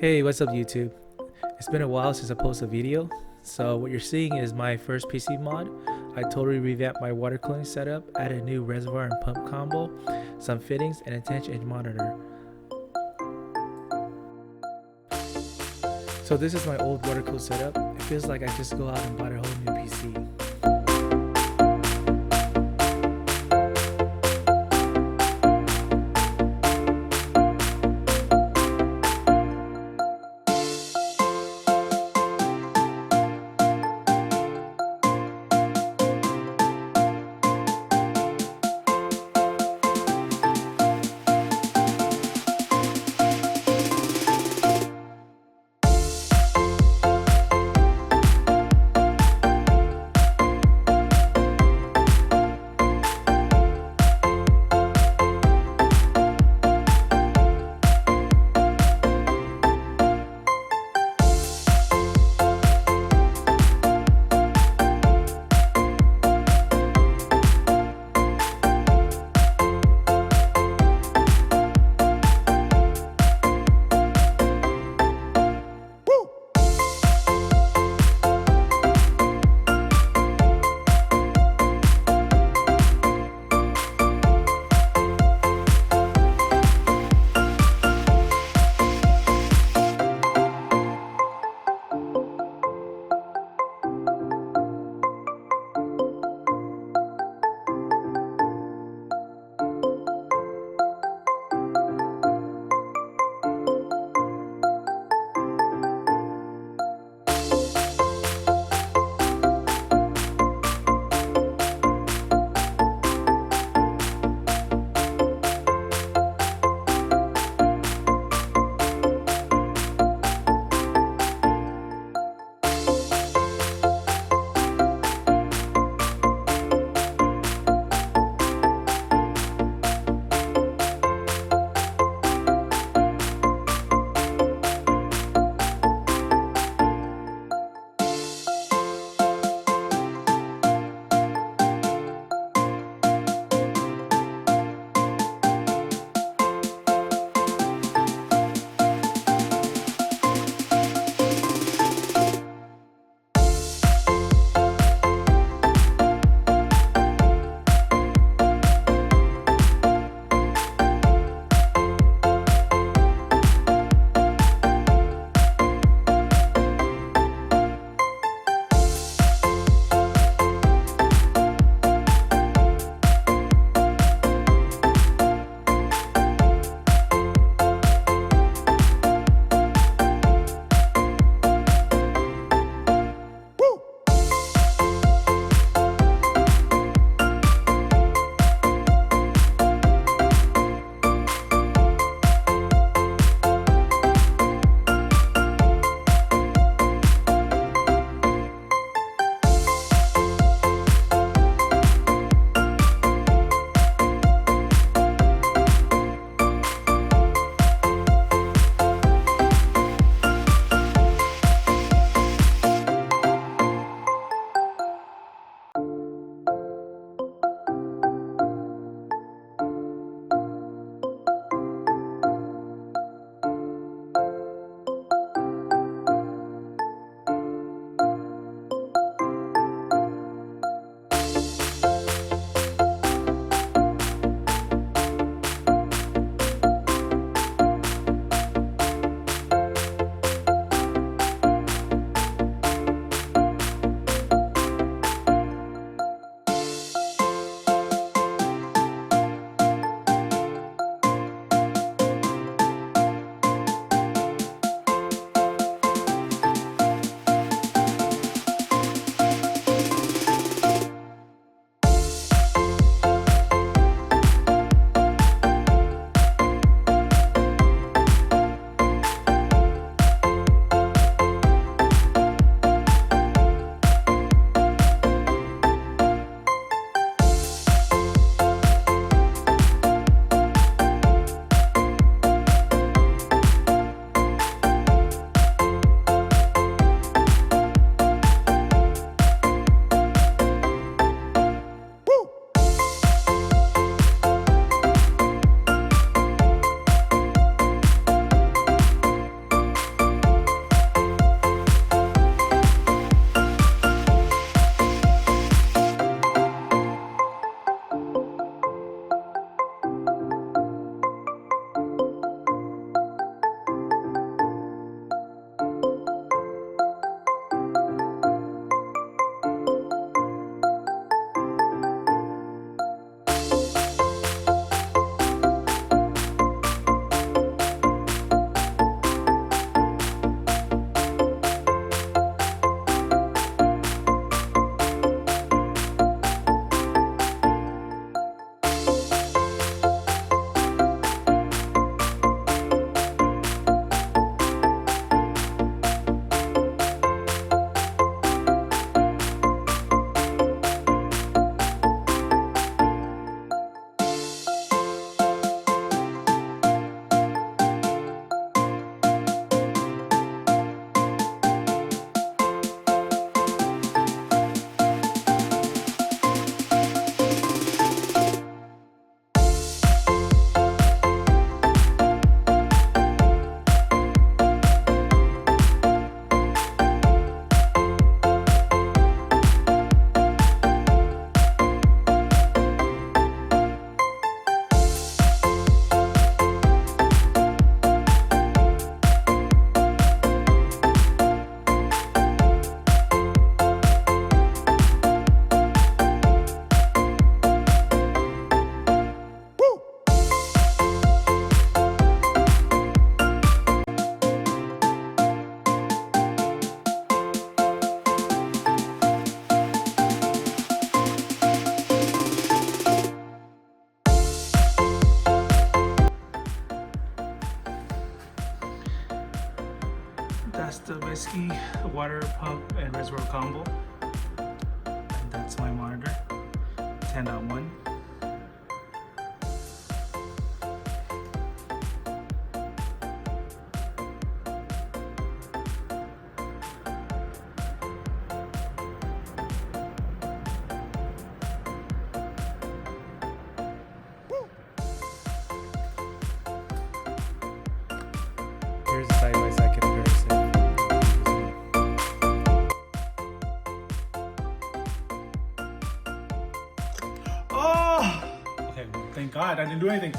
Hey, what's up YouTube? It's been a while since I posted a video, so what you're seeing is my first PC mod. I totally revamped my water cooling setup, added a new reservoir and pump combo, some fittings, and a 10-inch monitor. So this is my old water cooled setup. It feels like I just go out and bought a whole new PC. That's the Bykski water pump and reservoir combo. And that's my monitor, 10.1. Here's a side-by-side comparison. Oh! Okay, thank God I didn't do anything.